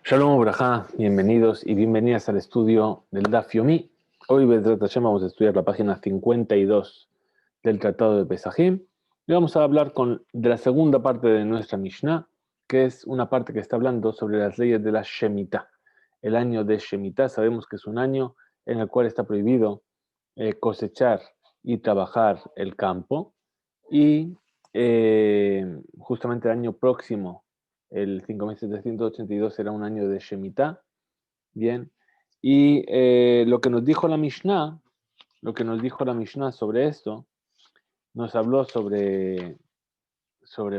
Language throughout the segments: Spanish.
Shalom Obrajá, bienvenidos y bienvenidas al estudio del Daf Yomi. Hoy Bezrat Hashem vamos a estudiar la página 52 del Tratado de Pesajim y vamos a hablar de la segunda parte de nuestra Mishnah, que es una parte que está hablando sobre las leyes de la Shemitah. El año de Shemitah sabemos que es un año en el cual está prohibido cosechar y trabajar el campo y justamente el año próximo, el 5782, era un año de Shemitah, bien, y lo que nos dijo la Mishnah, sobre esto, nos habló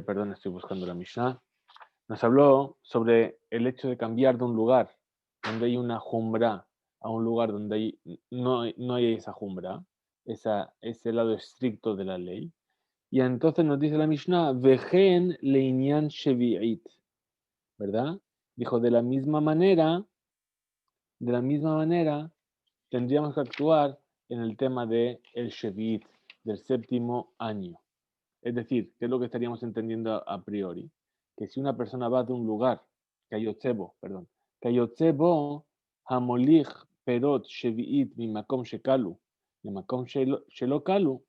perdón, estoy buscando la Mishnah, nos habló sobre el hecho de cambiar de un lugar donde hay una jumbra a un lugar donde no hay esa jumbra, ese lado estricto de la ley. Y entonces nos dice la Mishnah, Vejen leinyan shevi'it, ¿verdad? Dijo, de la misma manera, tendríamos que actuar en el tema del shevi'it, del séptimo año. Es decir, ¿qué es lo que estaríamos entendiendo a priori? Que si una persona va de un lugar, kayotzebo hamolich perot shevi'it mimakom shekalu, mimakom shelo kalu,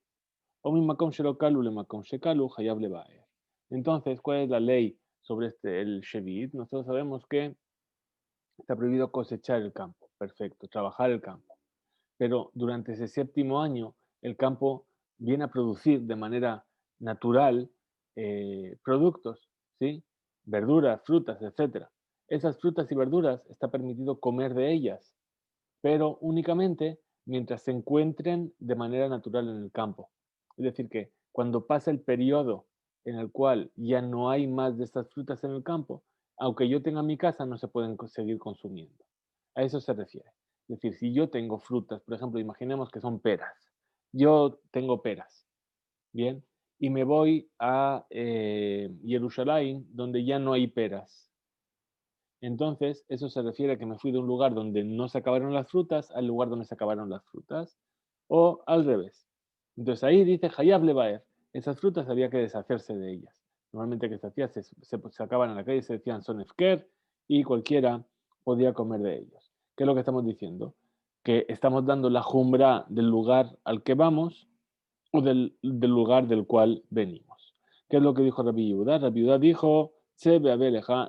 o mimakom shelo kalu lemakom shekalu, hayab levaer. Entonces, ¿cuál es la ley sobre el shevi'it? Nosotros sabemos que está prohibido cosechar el campo, perfecto, trabajar el campo. Pero durante ese séptimo año, el campo viene a producir de manera natural productos, ¿sí? Verduras, frutas, etc. Esas frutas y verduras está permitido comer de ellas, pero únicamente mientras se encuentren de manera natural en el campo. Es decir, que cuando pasa el periodo en el cual ya no hay más de estas frutas en el campo, aunque yo tenga mi casa, no se pueden seguir consumiendo. A eso se refiere. Es decir, si yo tengo frutas, por ejemplo, imaginemos que son peras. Yo tengo peras, ¿bien? Y me voy a Jerusalén, donde ya no hay peras. Entonces, eso se refiere a que me fui de un lugar donde no se acabaron las frutas al lugar donde se acabaron las frutas, o al revés. Entonces ahí dice Hayab Levaer, esas frutas había que deshacerse de ellas. Normalmente que se hacía, se sacaban a la calle, se decían son efker, y cualquiera podía comer de ellos. ¿Qué es lo que estamos diciendo? Que estamos dando la jumbra del lugar al que vamos o del lugar del cual venimos. ¿Qué es lo que dijo Rabbi Yehuda? Rabbi Yehuda dijo,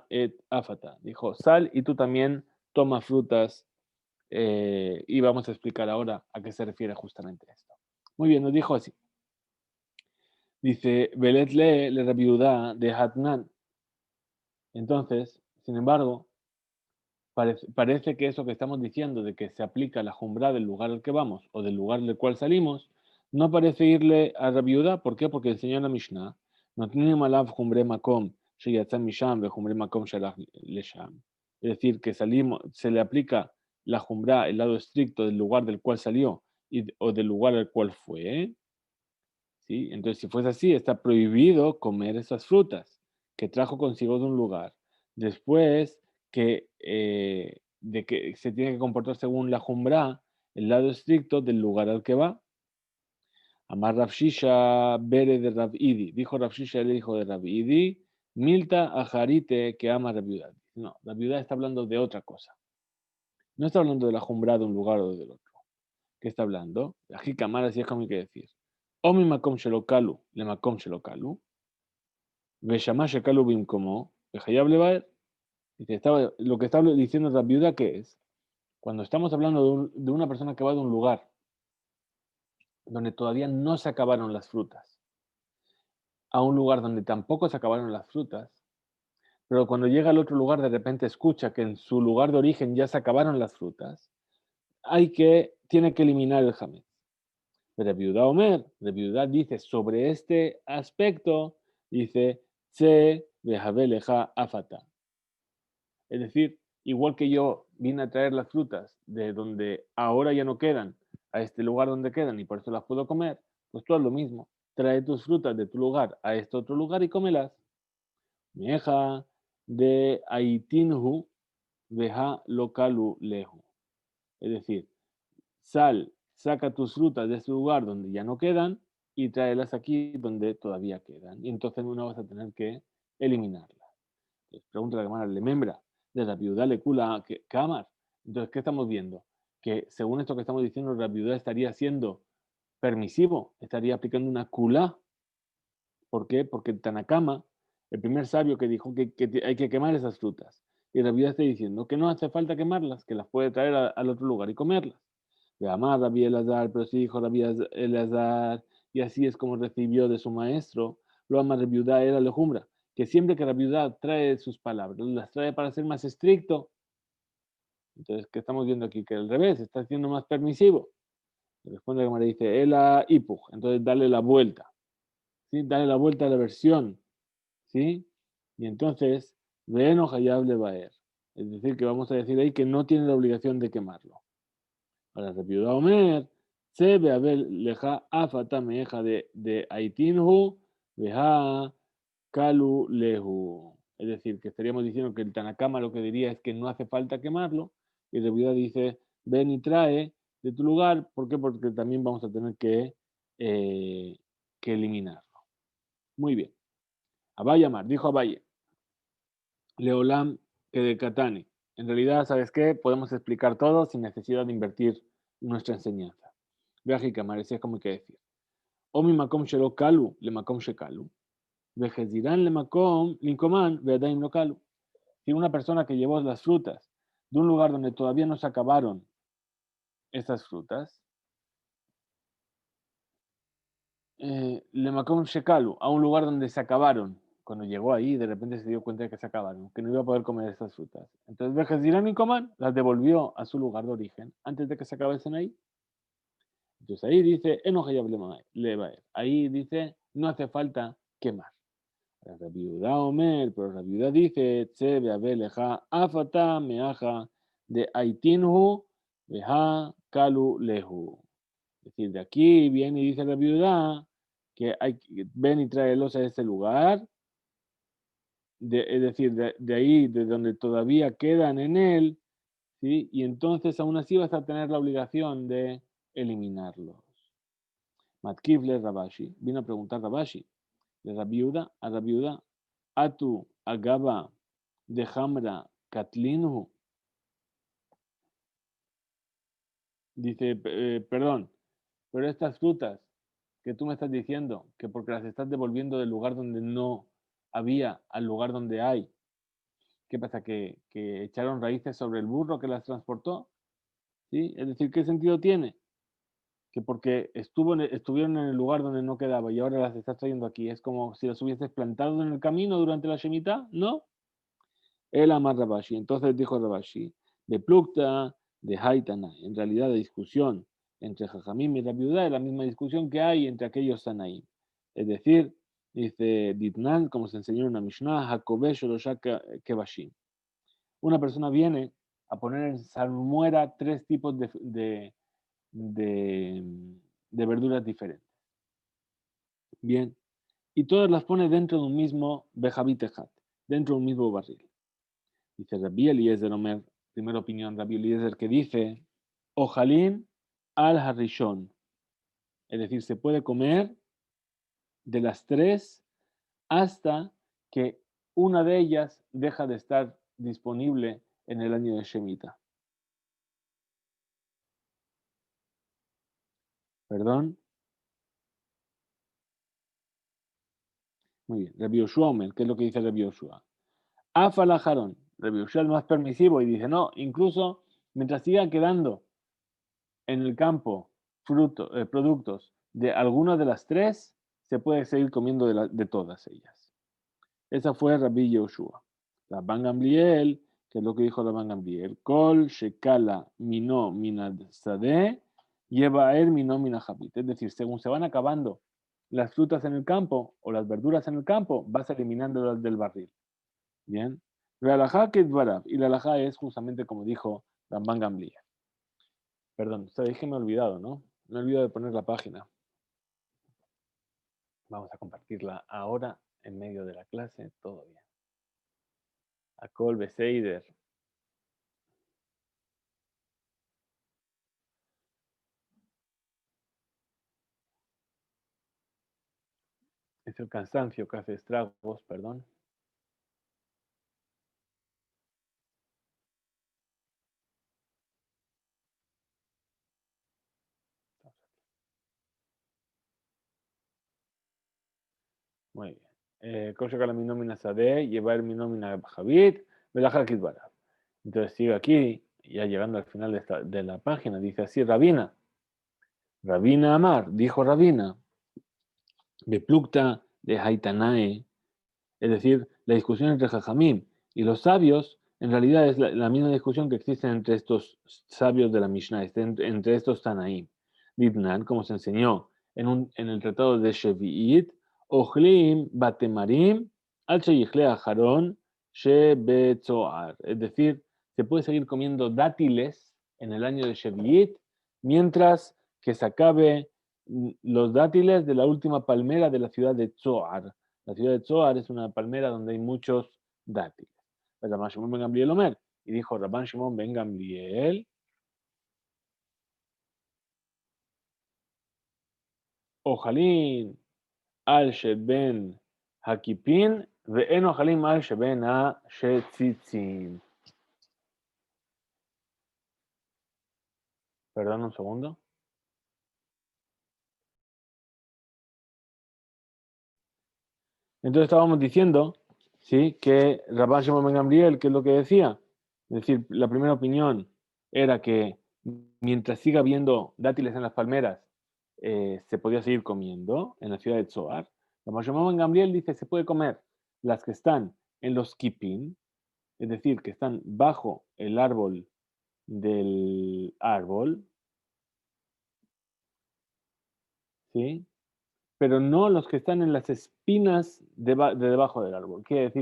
et afata. Dijo, sal y tú también toma frutas. Y vamos a explicar ahora a qué se refiere justamente esto. Muy bien, nos dijo así. Dice, Belet le Rabbi Yehuda de Hatnan. Entonces, sin embargo, parece que eso que estamos diciendo de que se aplica la jumbra del lugar al que vamos o del lugar del cual salimos, no parece irle a Rabbi Yehuda. ¿Por qué? Porque enseñó en la Mishnah, no tiene malav jumbre makom, sheyatza misham ve jumbre makom shalach lesham. Es decir, que salimos, se le aplica la jumbra, el lado estricto del lugar del cual salió o del lugar al cual fue. ¿Sí? Entonces, si fuese así, está prohibido comer esas frutas que trajo consigo de un lugar. Después de que se tiene que comportar según la jumbra, el lado estricto del lugar al que va. Amar Rav Shisha bere de Rav Idi. Dijo Rav Shisha, el hijo de Rav Idi, Milta ajarite que ama Rav Yehuda. No, Rav Yehuda está hablando de otra cosa. No está hablando de la jumbra de un lugar o del otro. ¿Qué está hablando? La jikamara, así es como hay que decir. Omi makom shelokalu, le makom shelokalu. Veshamash shekalu bimkomo, vejayab levaer. Lo que está diciendo la viuda, ¿qué es? Cuando estamos hablando de una persona que va de un lugar donde todavía no se acabaron las frutas, a un lugar donde tampoco se acabaron las frutas, pero cuando llega al otro lugar de repente escucha que en su lugar de origen ya se acabaron las frutas, tiene que eliminar el jamés. Pero viuda Omer, de viuda dice sobre este aspecto, dice, se leja afata. Es decir, igual que yo vine a traer las frutas de donde ahora ya no quedan a este lugar donde quedan y por eso las puedo comer, pues tú haz lo mismo. Trae tus frutas de tu lugar a este otro lugar y cómelas. Meja de aitinhu deja localu lehu. Es decir, saca tus frutas de ese lugar donde ya no quedan y tráelas aquí donde todavía quedan. Y entonces no vas a tener que eliminarlas. Entonces, pregunta la cámara, ¿le membra? de la viuda le cula que Kamar. Entonces, ¿qué estamos viendo? Que según esto que estamos diciendo, la viuda estaría siendo permisivo, estaría aplicando una kula. ¿Por qué? Porque el Tanakama, el primer sabio que dijo que hay que quemar esas frutas. Y la viuda está diciendo que no hace falta quemarlas, que las puede traer al otro lugar y comerlas. De amar Rabí Elazar, pero sí dijo Rabí Elazar, y así es como recibió de su maestro, lo ama viuda era lejumbra, que siempre que la viuda trae sus palabras, las trae para ser más estricto. Entonces, ¿qué estamos viendo aquí? Que al revés, está siendo más permisivo. Responde la Gemara, dice, Ela ipuj, entonces dale la vuelta, ¿sí? Dale la vuelta a la versión, ¿sí? Y entonces, Reeno Hayab Levaer, es decir, que vamos a decir ahí que no tiene la obligación de quemarlo. Ahora, Repiuda Omer, se ve a ver leja afata meja de Aitinhu, veja kalu lehu. Es decir, que estaríamos diciendo que el Tanakama lo que diría es que no hace falta quemarlo, y Repiuda dice, ven y trae de tu lugar, ¿por qué? Porque también vamos a tener eh, que eliminarlo. Muy bien. Abayamar, dijo Abaye, Leolam que de Katani. En realidad, ¿sabes qué? Podemos explicar todo sin necesidad de invertir nuestra enseñanza. Viaje y Camar, es como hay que decir. Omi makom shelo kalu, le makom shekalu. Vejeziran le makom linkoman, veadaim no kalu. Si una persona que llevó las frutas de un lugar donde todavía no se acabaron esas frutas, le makom shekalu, a un lugar donde se acabaron. Cuando llegó ahí, de repente se dio cuenta de que se acabaron, que no iba a poder comer estas frutas. Entonces, Vejeziran y Coman las devolvió a su lugar de origen antes de que se acabasen ahí. Entonces ahí dice, Enojayab Levaer. Ahí dice, no hace falta quemar. La viuda Omer, pero la viuda dice, Tsebe Abeleja Afata Meaja de Aitinhu Beha Kalu Lehu. Es decir, de aquí viene y dice la viuda que ven y tráelos a este lugar, es decir, de ahí, de donde todavía quedan en él, ¿sí? Y entonces aún así vas a tener la obligación de eliminarlos. Matkivle Rabashi, vino a preguntar Rabashi, de la viuda a la viuda, Atu Agaba de Hamra Katlinhu, dice, perdón, pero estas frutas que tú me estás diciendo, que porque las estás devolviendo del lugar donde no había al lugar donde hay, ¿qué pasa? Que echaron raíces sobre el burro que las transportó, ¿sí? Es decir, ¿qué sentido tiene? Que porque estuvieron en el lugar donde no quedaba y ahora las estás trayendo aquí. Es como si las hubieses plantado en el camino durante la Shemitah, ¿no? El amar Rabashi. Entonces dijo Rabashi, de Plukta, de Haitana. En realidad la discusión entre Jajamim y Rabiudá es la misma discusión que hay entre aquellos Sanaim. Es decir, dice Ditnan, como se enseñó en una Mishnah, Hakobesh Kebashim. Una persona viene a poner en salmuera tres tipos de, de verduras diferentes. Bien. Y todas las pone dentro de un mismo Bejabitejat, dentro de un mismo barril. Dice Rabbi Eliezer Omer, primera opinión, Rabbi Eliezer, que dice, Ojalín al Harishon. Es decir, se puede comer de las tres hasta que una de ellas deja de estar disponible en el año de Shemitah. ¿Perdón? Muy bien. Rabbi Yoshua Omer, ¿qué es lo que dice Rabbi Yoshua? Afalajaron. Rabbi Yoshua es más permisivo y dice, no, incluso mientras sigan quedando en el campo productos de alguna de las tres, se puede seguir comiendo de todas ellas. Esa fue Rabbi Yoshua. Rabban Gamliel, que es lo que dijo Rabban Gamliel, Kol shekala mino minad sadeh, lleva a él mino minajabit. Es decir, según se van acabando las frutas en el campo o las verduras en el campo, vas eliminándolas del barril. Bien. La alajá que y la alajá es justamente como dijo Rabban Gamliel. Perdón, sabéis que me he olvidado, ¿no? Me he olvidado de poner la página. Vamos a compartirla ahora en medio de la clase, todo bien. Akol Beseider. Es el cansancio que hace estragos, perdón. Muy bien. Kosher la mi nómina Sade, llevar mi nómina Javit, Belahar Kitbara. Entonces sigue aquí, ya llegando al final de la página, dice así, Rabina. Rabina Amar, dijo Rabina, Beplukta de Haitanae, es decir, la discusión entre Jajamim y los sabios, en realidad es la misma discusión que existe entre estos sabios de la Mishnah, entre estos Tanaim. Ditnan, como se enseñó en el tratado de Shevi'it, Ochlim Batemarim al Sheyichle Aharon Shebetzoar. Es decir, se puede seguir comiendo dátiles en el año de Shevi'it mientras que se acabe los dátiles de la última palmera de la ciudad de Tzoar. La ciudad de Tzoar es una palmera donde hay muchos dátiles. Rabban Shimon ben Gamliel Omer. Y dijo Rabban Shimon ben Gamliel, Ojalín al sheben hakipin, ve'en ojalín al sheben ha shetzitzin. Perdón un segundo. Entonces estábamos diciendo, ¿sí? Que Rabban Shimon ben Gamliel, ¿qué es lo que decía? Es decir, la primera opinión era que mientras siga habiendo dátiles en las palmeras, se podía seguir comiendo en la ciudad de Tzoar. Rabban Shimon ben Gamliel dice se puede comer las que están en los kipin, es decir, que están bajo el árbol del árbol, ¿sí? Pero no los que están en las espinas de debajo del árbol. Es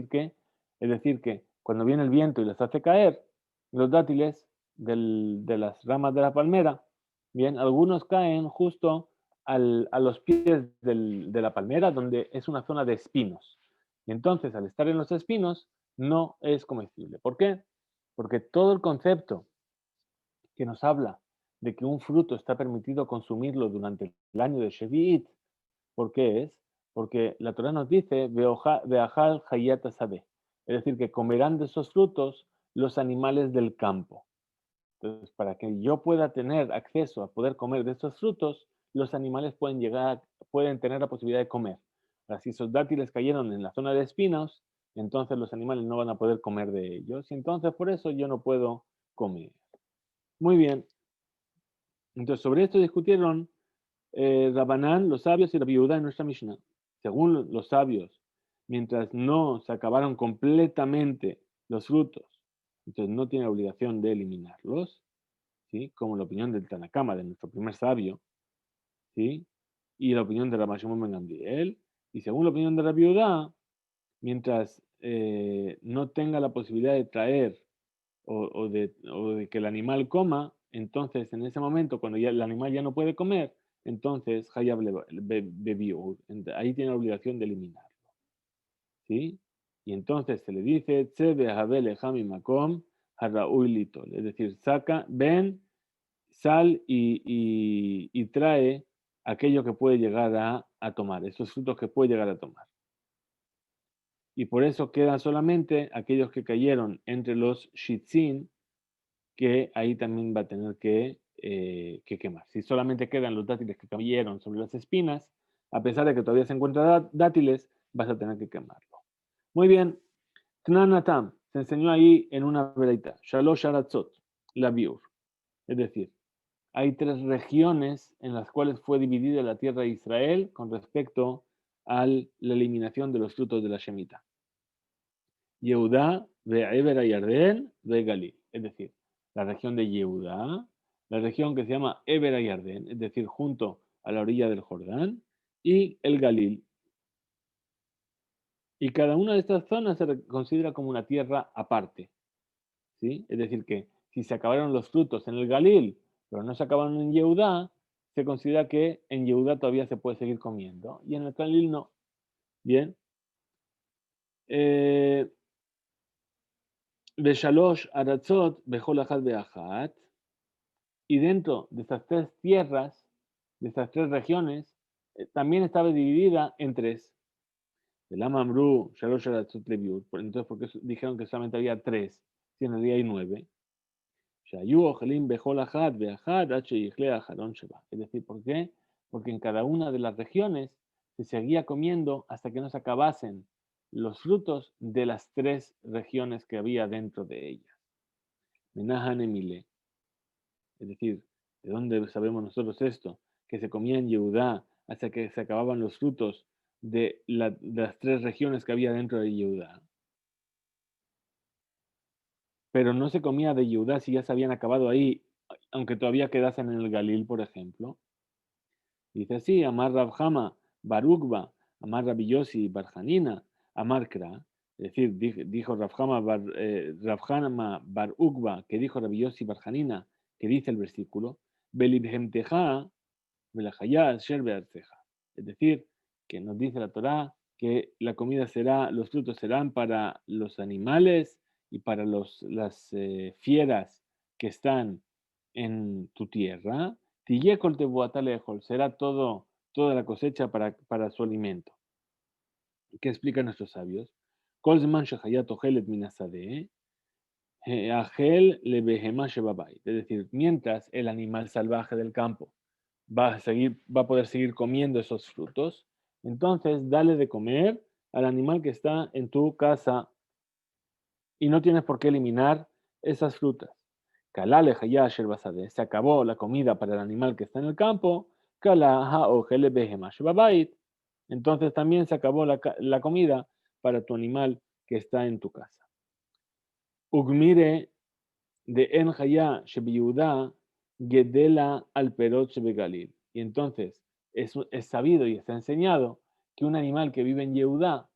decir que cuando viene el viento y las hace caer, los dátiles de las ramas de la palmera, bien, algunos caen justo a los pies de la palmera, donde es una zona de espinos. Y entonces, al estar en los espinos, no es comestible. ¿Por qué? Porque todo el concepto que nos habla de que un fruto está permitido consumirlo durante el año de Shevi'it. ¿Por qué es? Porque la Torah nos dice, Beajal hayat sabe, es decir, que comerán de esos frutos los animales del campo. Entonces, para que yo pueda tener acceso a poder comer de estos frutos, los animales pueden tener la posibilidad de comer. Ahora, si esos dátiles cayeron en la zona de espinos, entonces los animales no van a poder comer de ellos, y entonces por eso yo no puedo comer. Muy bien. Entonces, sobre esto discutieron Rabanán, los sabios, y la viuda en nuestra Mishnah. Según los sabios, mientras no se acabaron completamente los frutos, entonces no tiene obligación de eliminarlos, ¿sí? Como la opinión del Tanakama, de nuestro primer sabio, ¿sí? Y la opinión de Rabbi Shimon ben Gamliel. Y según la opinión de la viuda, mientras no tenga la posibilidad de traer o de que el animal coma, entonces en ese momento, cuando ya el animal ya no puede comer, entonces Hayab bebió. Ahí tiene la obligación de eliminarlo. ¿Sí? Y entonces se le dice, Tsebe Habele Hami Makom Harraui Litol. Es decir, ven, sal y trae aquello que puede llegar a tomar, esos frutos que puede llegar a tomar. Y por eso quedan solamente aquellos que cayeron entre los shitzin, que ahí también va a tener que quemar. Si solamente quedan los dátiles que cayeron sobre las espinas, a pesar de que todavía se encuentran dátiles, vas a tener que quemarlo. Muy bien. Tnanatam se enseñó ahí en una veraita. Shalosh Aratzot, la biur. Es decir, hay 3 regiones en las cuales fue dividida la tierra de Israel con respecto a la eliminación de los frutos de la Shemitah. Yehudá, Be'eber Yarden, Galil. Es decir, la región de Yehudá, la región que se llama Eber Yarden, es decir, junto a la orilla del Jordán, y el Galil. Y cada una de estas zonas se considera como una tierra aparte. ¿Sí? Es decir, que si se acabaron los frutos en el Galil, pero no se acabaron en Yehudá, se considera que en Yehudá todavía se puede seguir comiendo, y en el Galil no. Bien. Beshalosh Aratzot, Bejol Ajat Beajat. Y dentro de estas 3 tierras, de estas 3 regiones, también estaba dividida en 3. El Amamru, Shalosh Aratzot Leviut. Entonces, porque dijeron que solamente había 3, si en realidad hay 9. Es decir, ¿por qué? Porque en cada una de las regiones se seguía comiendo hasta que no se acabasen los frutos de las 3 regiones que había dentro de ella. Menahan Emile, es decir, ¿de dónde sabemos nosotros esto? Que se comía en Yehudá hasta que se acababan los frutos de las 3 regiones que había dentro de Yehudá. Pero no se comía de Yehudá si ya se habían acabado ahí, aunque todavía quedasen en el Galil, por ejemplo. Dice así, Amar Rabjama, Barugba, Amar Rabbi Yossi, Barjanina, Amar Kra. Es decir, dijo Rabjama Bar Ugba, que dijo Rabbi Yossi Barjanina, que dice el versículo, Belibhemteja, Belajayá, Sher Bearteja. Es decir, que nos dice la Torá que la comida será, los frutos serán para los animales y para las fieras que están en tu tierra. Tiyekol tebuatalejol, será toda la cosecha para su alimento. ¿Qué explican nuestros sabios? Kol zman shechayat ochelet minasadeh, Agel le behemá shebabai. Es decir, mientras el animal salvaje del campo va a poder seguir comiendo esos frutos, entonces dale de comer al animal que está en tu casa y no tienes por qué eliminar esas frutas. Kalale hayá asher basade, se acabó la comida para el animal que está en el campo, kala ha'ojele behemá shebabait. Entonces también se acabó la comida para tu animal que está en tu casa. Ugmire de en hayá shebiyudá gedela al perot shebegalil. Y entonces es sabido y está enseñado que un animal que vive en Yehudá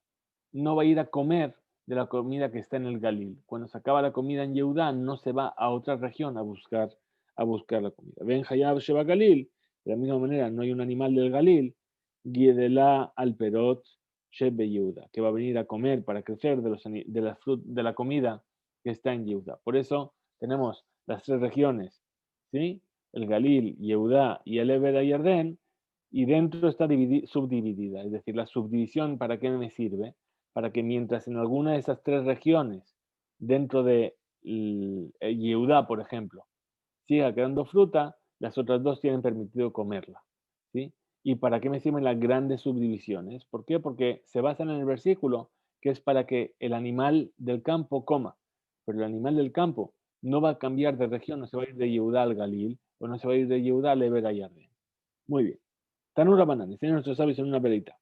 no va a ir a comer de la comida que está en el Galil. Cuando se acaba la comida en Yehudá, no se va a otra región a buscar la comida. Ben Hayab Sheba Galil, de la misma manera, no hay un animal del Galil, Giedela al Perot Shebe Yehuda, que va a venir a comer para crecer de la comida que está en Yehuda. Por eso tenemos las 3 regiones, ¿sí? El Galil, Yehudá y el Eber Yardén, y dentro está subdividida. Es decir, la subdivisión, ¿para qué me sirve? Para que mientras en alguna de esas 3 regiones, dentro de Yehudá, por ejemplo, siga quedando fruta, las otras 2 tienen permitido comerla. ¿Sí? ¿Y para qué me sirven las grandes subdivisiones? ¿Por qué? Porque se basan en el versículo que es para que el animal del campo coma. Pero el animal del campo no va a cambiar de región, no se va a ir de Yehudá al Galil, o no se va a ir de Yehudá al Eber Yardén. Muy bien. Tanura Banán, enseñan nuestros sabios en una velita.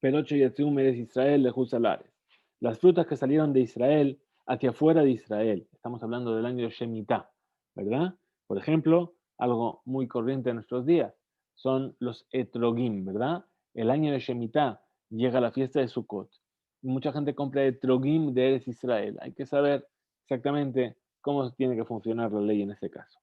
Perocho y Meres Israel de Jusalares. Las frutas que salieron de Israel hacia afuera de Israel. Estamos hablando del año de Shemitah, ¿verdad? Por ejemplo, algo muy corriente en nuestros días son los etrogim, ¿verdad? El año de Shemitah llega la fiesta de Sukkot. Y mucha gente compra etrogim de Eres Israel. Hay que saber exactamente cómo tiene que funcionar la ley en ese caso.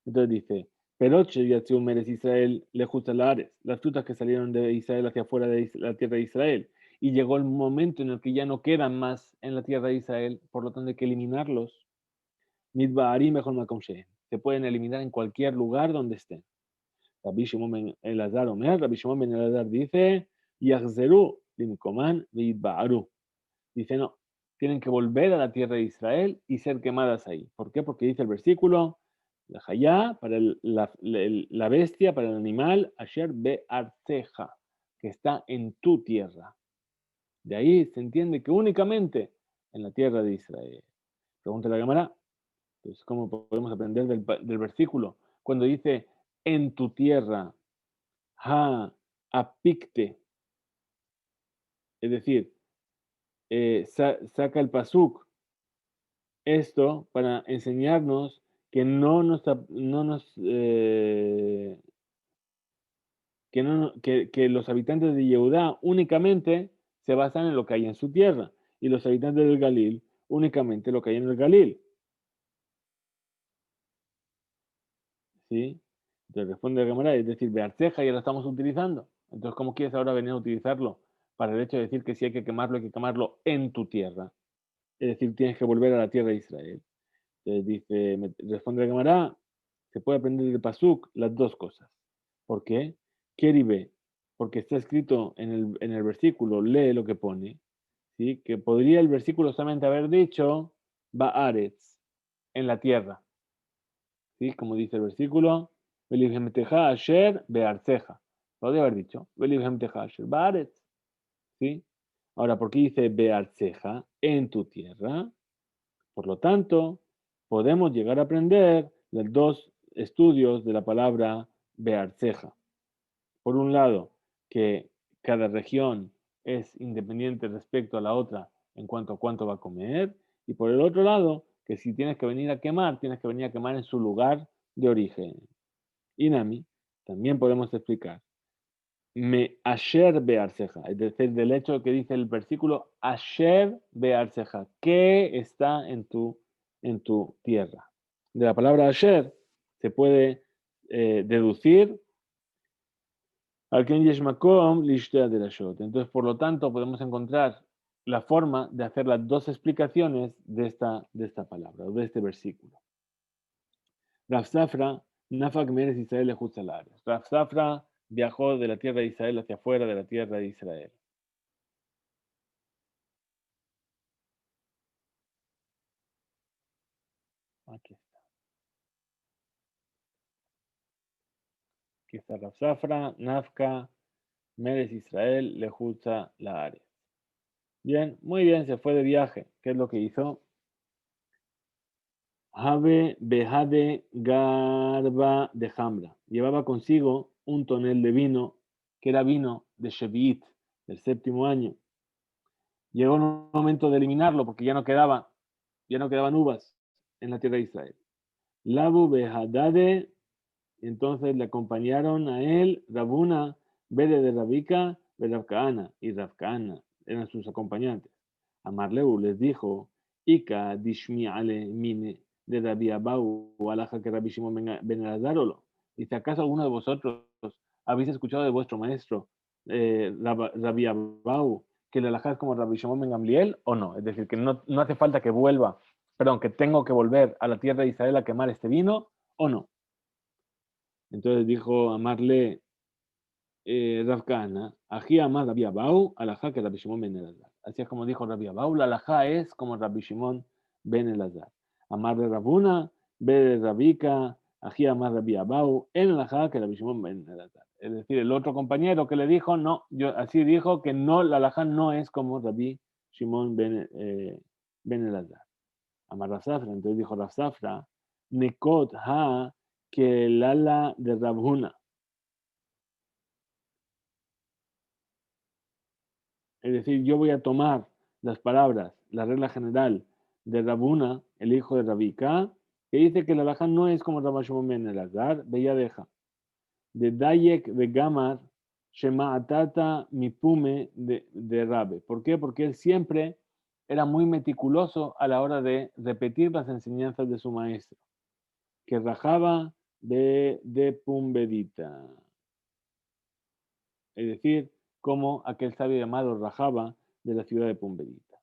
Entonces dice, Peroche y Meres Israel lejutalares, las frutas que salieron de Israel hacia afuera de la tierra de Israel. Y llegó el momento en el que ya no quedan más en la tierra de Israel, por lo tanto hay que eliminarlos. Midbaarim mejor Makom Shehem. Se pueden eliminar en cualquier lugar donde estén. Rabbi Shimon ben Elazar Omer, Rabbi Shimon ben Elazar dice, Yachzeru limkoman veidbaaru. Dice, no, tienen que volver a la tierra de Israel y ser quemadas ahí. ¿Por qué? Porque dice el versículo, la hayá, para la bestia, para el animal, asher be'arteja, que está en tu tierra. De ahí se entiende que únicamente en la tierra de Israel. Pregunta la cámara, pues, ¿cómo podemos aprender del versículo? Cuando dice, en tu tierra, ha, apicte, es decir, saca el pasuk, esto para enseñarnos que que los habitantes de Yehudá únicamente se basan en lo que hay en su tierra y los habitantes del Galil únicamente lo que hay en el Galil. ¿Sí? Entonces responde la cámara, es decir, Bearceja ya lo estamos utilizando. Entonces, ¿cómo quieres ahora venir a utilizarlo para el hecho de decir que si hay que quemarlo en tu tierra? Es decir, tienes que volver a la tierra de Israel. Entonces dice, responde la cámara, se puede aprender del Pasuk las 2 cosas. ¿Por qué? Keribe, porque está escrito en el versículo, lee lo que pone, ¿sí? Que podría el versículo solamente haber dicho Baaretz, en la tierra, ¿sí? Como dice el versículo, asher bearceja, Podría haber dicho, Velivhem Tehasher Baaretz, ¿sí? Ahora, ¿por qué dice Bearceja en tu tierra? Por lo tanto, podemos llegar a aprender los dos estudios de la palabra Bearceja. Por un lado, que cada región es independiente respecto a la otra en cuanto a cuánto va a comer, y por el otro lado, que si tienes que venir a quemar, tienes que venir a quemar en su lugar de origen. Inami, también podemos explicar, me asher bearceja, es decir, del hecho que dice el versículo asher bearceja, que está en tu tierra. De la palabra asher se puede deducir al Ken Yesh Makom Lishtea de la Shot. Entonces, por lo tanto, podemos encontrar la forma de hacer las dos explicaciones de esta palabra, o de este versículo. Rav Safra, Nafak Meres Israel Ejutzalares. Rav Safra viajó de la tierra de Israel hacia afuera de la tierra de Israel. Aquí está. Aquí está Rav Safra, Nafka, Meres Israel, Lejutza Laare. Bien, muy bien, se fue de viaje. ¿Qué es lo que hizo? Habe Behade Garba de Hamra. Llevaba consigo un tonel de vino, que era vino de Shevi'it, del séptimo año. Llegó el momento de eliminarlo porque ya no quedaban uvas en la tierra de Israel. Labu Behadade, entonces le acompañaron a él Rabuna, Bede de Rabika, Berabkaana y Rabkaana, eran sus acompañantes. Amarleu les dijo, Ika dishmi ale mine de Rabbi Abau, alaja que Rabbi Shimon ben Elazar o lo. Dice, ¿acaso alguno de vosotros habéis escuchado de vuestro maestro, Rabbi Abau, que le alajás como Rabbi Shimon ben Gamliel o no? Es decir, que no hace falta que vuelva, perdón, que tengo que volver a la tierra de Israel a quemar este vino o no. Entonces dijo Amarle Rav Kahana, Ají Amar Rabbi Abau, alajá que Rabbi Shimon ben Elazar. Así es como dijo Rabbi Abau, la alajá es como Rabbi Shimon ben Elazar. Amar de Rabuna, Be de Rabika, Ají Amar Rabbi Abau, en alajá que Rabbi Shimon ben Elazar. Es decir, el otro compañero que le dijo, no, así dijo que no, la alajá no es como Rabbi Shimon ben Elazar. Amar Rafsafra, entonces dijo Rafsafra, Nekot ha que el ala de Rabuna. Es decir, yo voy a tomar las palabras, la regla general de Rabuna, el hijo de Rabika, que dice que la alajá no es como Rabbi Shimon ben Elazar, veía deja. De Dayek de Gamar, Shema Atata Mipume de Rabe. ¿Por qué? Porque él siempre era muy meticuloso a la hora de repetir las enseñanzas de su maestro, que rajaba de Pumbedita. Es decir, como aquel sabio llamado Rajaba de la ciudad de Pumbedita.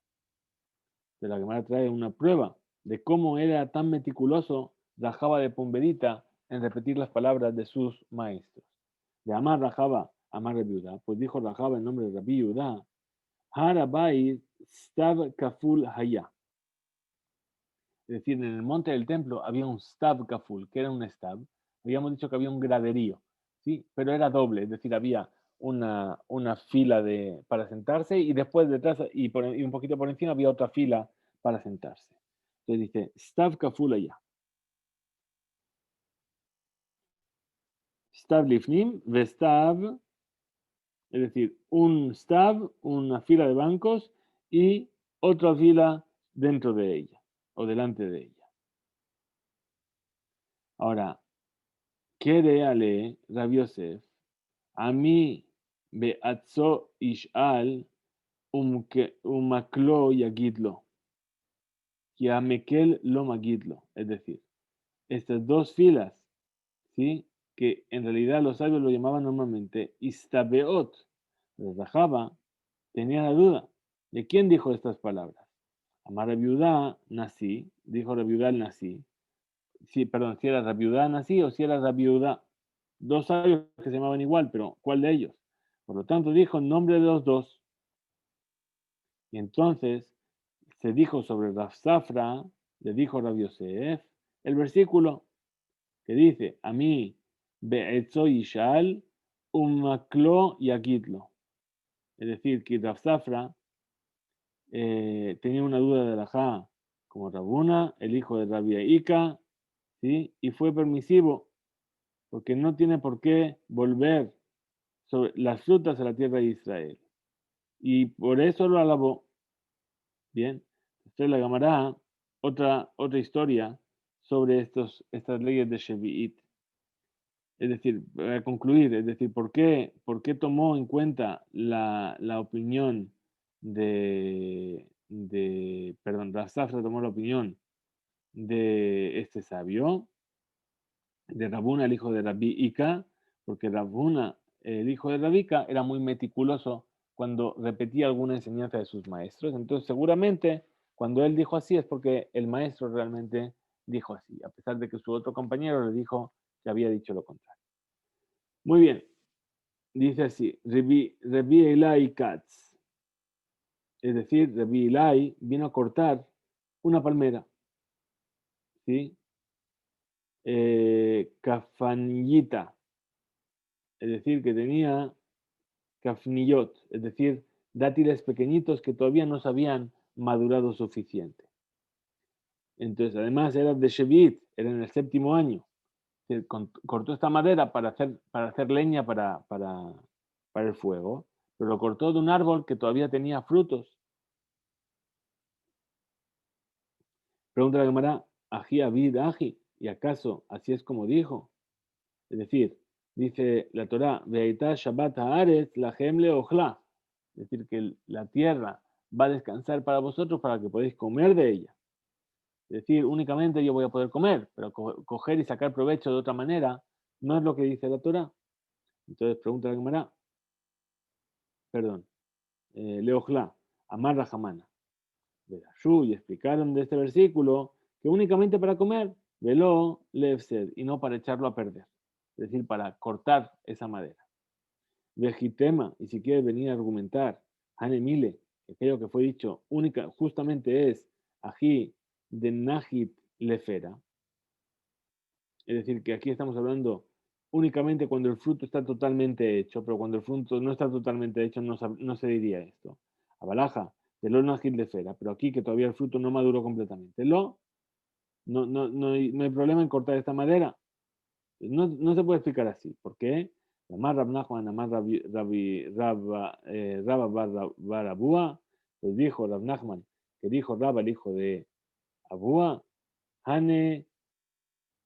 De la Gemara trae una prueba de cómo era tan meticuloso Rajaba de Pumbedita en repetir las palabras de sus maestros. De Amar Rajaba, Amar Rabbi Yudá, pues dijo Rajaba en nombre de Rabbi Yudá, Harabai Stav Kaful Haya. Es decir, en el monte del templo había un Stav Kaful, que era un Stav. Habíamos dicho que había un graderío, ¿sí? Pero era doble, es decir, había una fila para sentarse y después detrás y un poquito por encima había otra fila para sentarse. Entonces dice, Stav Kaful allá. Stav Lifnim, Vestav, es decir, un Stav, una fila de bancos y otra fila dentro de ella o delante de ella. Ahora, quiere ale Rabbi Yosef, a mí beatzo ishal umaklo yagidlo, y a mekel lo magidlo. Es decir, estas dos filas, ¿sí? Que en realidad los sabios lo llamaban normalmente istabeot. Rajaba tenía la duda de quién dijo estas palabras. Amar Rabiudá nací, dijo Rabiudá el nací. Sí, perdón, si era Rabiudá nací o si era Rabiudá. Dos sabios que se llamaban igual, pero ¿cuál de ellos? Por lo tanto, dijo en nombre de los dos. Y entonces se dijo sobre Rav Safra, le dijo Rav Yosef, el versículo que dice, a mí, Be'etzo Ishal, Umaklo y Akitlo. Es decir, que Rav Safra tenía una duda de alajá como Rabuna, el hijo de Rabbi Ika, ¿sí? Y fue permisivo, porque no tiene por qué volver sobre las frutas a la tierra de Israel. Y por eso lo alabó. Bien, entonces la Gamará, otra historia sobre estas leyes de Shevi'it. Es decir, para concluir, es decir, por qué tomó en cuenta la opinión perdón, Rav Safra tomó la opinión de este sabio, de Rabuna, el hijo de Rabbi Ika, porque Rabuna, el hijo de Rabbi Ika, era muy meticuloso cuando repetía alguna enseñanza de sus maestros. Entonces, seguramente, cuando él dijo así es porque el maestro realmente dijo así, a pesar de que su otro compañero le dijo que había dicho lo contrario. Muy bien, dice así, Rabbi Elai Katz, es decir, Rabbi Elai vino a cortar una palmera, ¿sí? Cafanillita, es decir, que tenía kafniyot, es decir, dátiles pequeñitos que todavía no se habían madurado suficiente. Entonces, además era de Shevit, era en el 7º año. Cortó esta madera para hacer leña para el fuego, pero lo cortó de un árbol que todavía tenía frutos. Pregunta la Gemara, ají avid ají, ¿y acaso así es como dijo? Es decir, dice la Torá, Veitá Shabbat haaretz lahem leochla, es decir, que la tierra va a descansar para vosotros para que podáis comer de ella. Es decir, únicamente yo voy a poder comer, pero coger y sacar provecho de otra manera no es lo que dice la Torá. Entonces pregunta la Gemara, perdón, leochla, amarra jamana. Y explicaron de este versículo que únicamente para comer, veló lefsed, y no para echarlo a perder, es decir, para cortar esa madera. Vejitema, y si quieres venir a argumentar, Hanemile, aquello que fue dicho justamente es ají de Najit lefera, es decir, que aquí estamos hablando únicamente cuando el fruto está totalmente hecho, pero cuando el fruto no está totalmente hecho no se diría esto. Abalaja, de lo Najit lefera, pero aquí que todavía el fruto no maduró completamente. No hay problema en cortar esta madera. No se puede explicar así. ¿Por qué? Amar Rab Nachman, Amar Rabba bar Abúa, pues dijo Rab Nachman, que dijo Rabba, el hijo de Abúa, Hane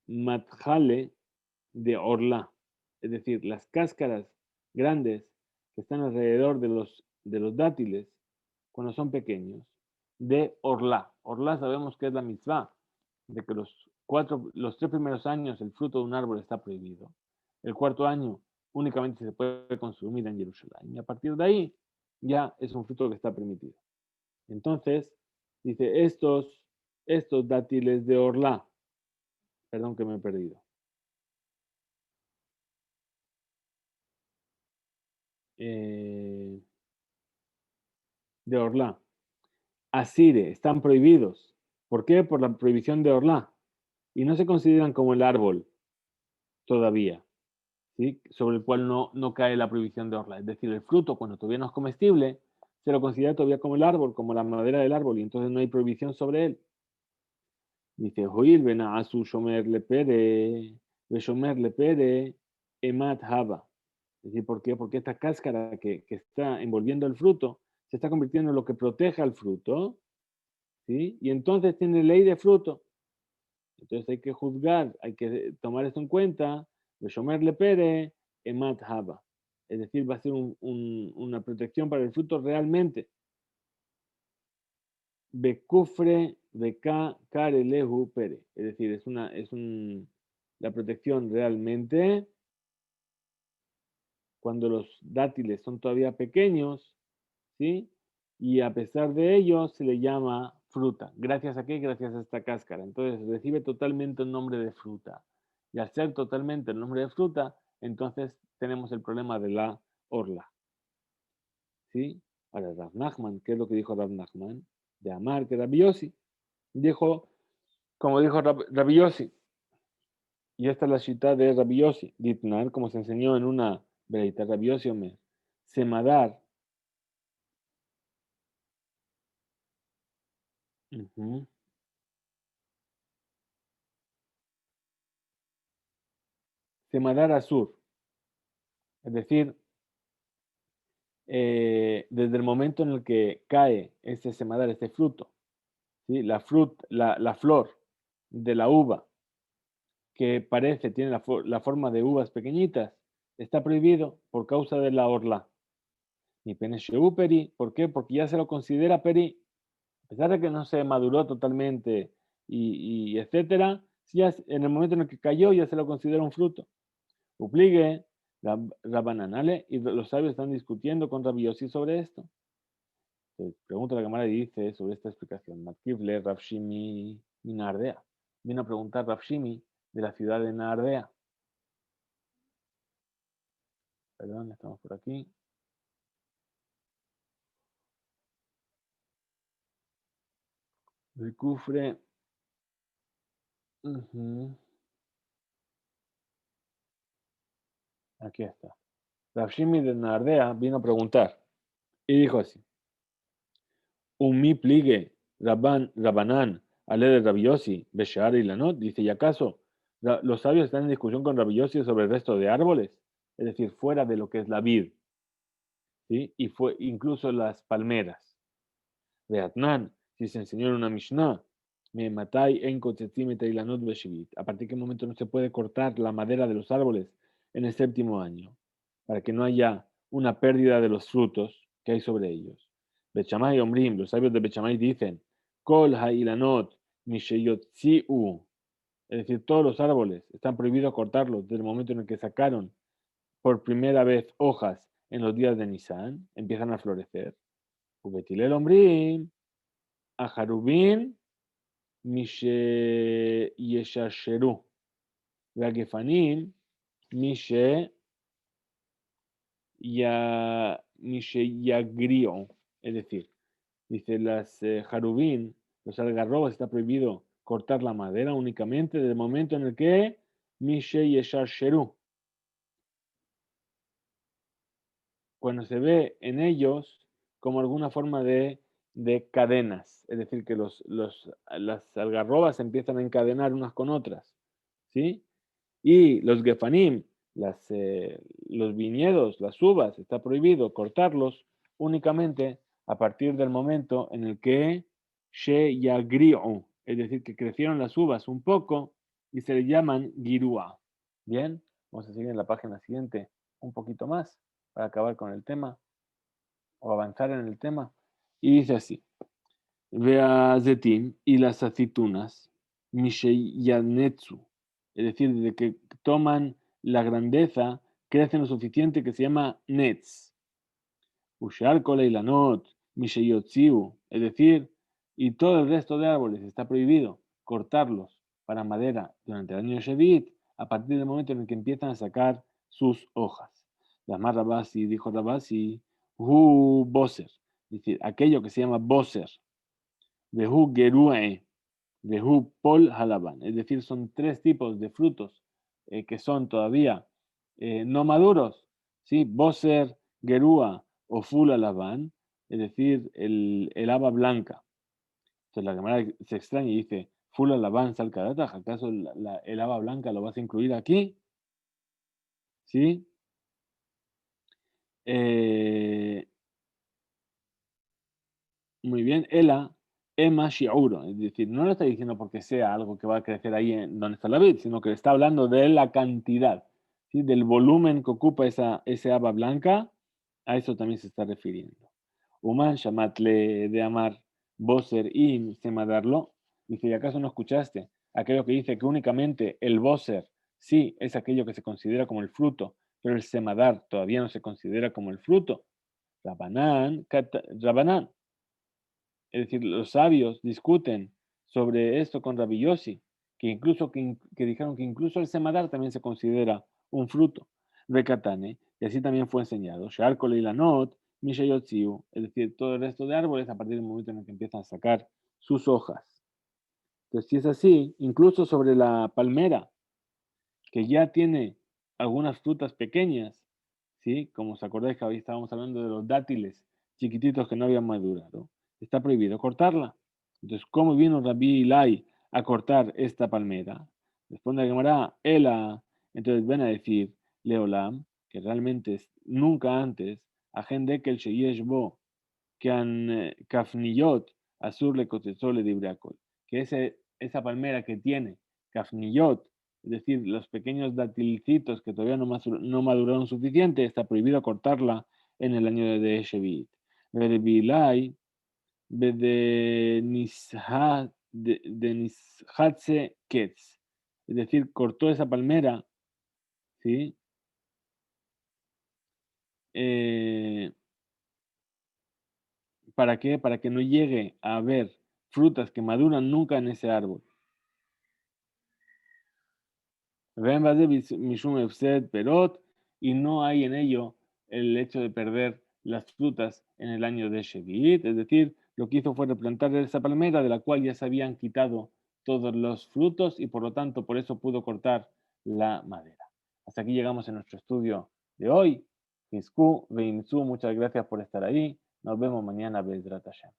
Matjale de Orla, es decir, las cáscaras grandes que están alrededor de los dátiles, cuando son pequeños, de Orla. Orla sabemos que es la mitzvah, de que los 3 primeros años el fruto de un árbol está prohibido. El 4º año únicamente se puede consumir en Jerusalén. Y a partir de ahí ya es un fruto que está permitido. Entonces, dice, estos dátiles de Orla, perdón que me he perdido. De Orla. Asire, están prohibidos. ¿Por qué? Por la prohibición de Orla. Y no se consideran como el árbol todavía, ¿sí? Sobre el cual no cae la prohibición de Orla. Es decir, el fruto, cuando todavía no es comestible, se lo considera todavía como el árbol, como la madera del árbol, y entonces no hay prohibición sobre él. Dice, Joil benaasu shomer lepere, beshomer lepere, emat haba. Es decir, ¿por qué? Porque esta cáscara que está envolviendo el fruto se está convirtiendo en lo que protege al fruto, ¿sí? Y entonces tiene ley de fruto. Entonces hay que juzgar, hay que tomar esto en cuenta. Beshomer lepere, emat haba. Es decir, va a ser una protección para el fruto realmente. Bekufre, beka, karelehu, pere. Es decir, la protección realmente cuando los dátiles son todavía pequeños, ¿sí? Y a pesar de ello se le llama fruta. ¿Gracias a qué? Gracias a esta cáscara. Entonces recibe totalmente el nombre de fruta. Y al ser totalmente el nombre de fruta, entonces tenemos el problema de la orla. ¿Sí? Ahora, Rav Nachman, ¿qué es lo que dijo Rav Nachman? De Amar, que Rabbi Yossi. Dijo, como dijo Rabbi Yossi, y esta es la cita de Rabbi Yossi, Ditnar, como se enseñó en una Breita Rabbi Yossi Omer, Semadar, ujú, Semadar Asur, es decir, desde el momento en el que cae ese semadar, este fruto, ¿sí? La flor de la uva, que parece, tiene la forma de uvas pequeñitas, está prohibido por causa de la orla. Ni penesheu peri, ¿por qué? Porque ya se lo considera peri, a pesar de que no se maduró totalmente y etcétera, ya en el momento en el que cayó ya se lo considera un fruto. Upligue, Rabananale, y los sabios están discutiendo con Rabbi Yossi sobre esto. Entonces, pregunta la cámara y dice sobre esta explicación. Matkivle Rav Shimi Minardea. Vino a preguntar Rav Shimi de la ciudad de Nardea. Perdón, estamos por aquí. El cufre. Aquí está. Rav Shimi de Nardea vino a preguntar y dijo así: Un mi pligue Rabanán, ale de Rabbi Yossi, Beshar y Lanot. Dice: ¿y acaso los sabios están en discusión con Rabbi Yossi sobre el resto de árboles? Es decir, fuera de lo que es la vid, ¿sí? Y fue incluso las palmeras. De Atnan, si se enseñó en una Mishnah, me matai en y Lanot Beshivit. ¿A partir de qué momento no se puede cortar la madera de los árboles en el séptimo año? Para que no haya una pérdida de los frutos que hay sobre ellos. Bechamay Omrim, los sabios de Bechamay dicen: Kol ha'ilanot misheyotziu. Es decir, todos los árboles están prohibidos cortarlos desde el momento en el que sacaron por primera vez hojas en los días de Nisan, empiezan a florecer. Ubetilel Omrim, Ajarubin, Mishe Yeshasheru. Vagefanim, Mishe Yagrio. Es decir, dice las Jarubín, los algarrobos, está prohibido cortar la madera únicamente desde el momento en el que Mishe Yeshasheru. Cuando se ve en ellos como alguna forma de cadenas, es decir, que las algarrobas empiezan a encadenar unas con otras, ¿sí? Y los gefanim, los viñedos, las uvas, está prohibido cortarlos únicamente a partir del momento en el que she yagri'u, es decir, que crecieron las uvas un poco y se le llaman girua. Bien, vamos a seguir en la página siguiente un poquito más para acabar con el tema o avanzar en el tema. Y dice así: Vea zetim y las aceitunas, misheyanetsu, es decir, de que toman la grandeza, crecen lo suficiente, que se llama netz. Ushar koleilanot, misheyotziu, es decir, y todo el resto de árboles está prohibido cortarlos para madera durante el año de Shevit, a partir del momento en el que empiezan a sacar sus hojas. Las más Rabasi, dijo Rabasi, hu boser, es decir, aquello que se llama boser, Vehu gerue, Vehu pol halaban. Es decir, son tres tipos de frutos que son todavía no maduros, ¿sí? Boser, gerúa o full halaban, es decir, el haba blanca. Entonces la Gemara se extraña y dice: full halaban sal karata, ¿acaso el haba blanca lo vas a incluir aquí? ¿Sí? Eh, Muy bien, Ela, Ema Shi'uro, es decir, no lo está diciendo porque sea algo que va a crecer ahí en donde está la vid, sino que está hablando de la cantidad, ¿sí? Del volumen que ocupa ese haba blanca, a eso también se está refiriendo. Uman Shamatle de Amar Boser im Semadarlo, dice: ¿y acaso no escuchaste aquello que dice que únicamente el Boser sí es aquello que se considera como el fruto, pero el Semadar todavía no se considera como el fruto? Rabanán, es decir, los sabios discuten sobre esto con Rabbi Yossi, que dijeron que incluso el semadar también se considera un fruto. Recatane, y así también fue enseñado. Sharkole y Lanot, Mishayotziu, es decir, todo el resto de árboles a partir del momento en el que empiezan a sacar sus hojas. Entonces, si es así, incluso sobre la palmera, que ya tiene algunas frutas pequeñas, ¿sí? Como os acordáis que hoy estábamos hablando de los dátiles chiquititos que no habían madurado. Está prohibido cortarla. Entonces, ¿cómo vino Rabbi Ilai a cortar esta palmera? Responde la Gemara, Ela. Entonces ven a decir, Leolam, que realmente nunca antes, Agen Dekel Sheyesh Bo, que han Kafniyot, Asur le Kotetzó le Dibriakol, que esa palmera que tiene Kafniyot, es decir, los pequeños datilcitos que todavía no maduraron suficiente, está prohibido cortarla en el año de Shevit. Verbilai, de Nishatze Ketz, es decir, cortó esa palmera, ¿sí? Eh, ¿Para qué? Para que no llegue a haber frutas que maduran nunca en ese árbol. Ven de Mishum Efsed Perot, y no hay en ello el hecho de perder las frutas en el año de Shevit, es decir, lo que hizo fue replantar esa palmera de la cual ya se habían quitado todos los frutos y por lo tanto por eso pudo cortar la madera. Hasta aquí llegamos en nuestro estudio de hoy. Muchas gracias por estar ahí. Nos vemos mañana, Bezrat Hashem.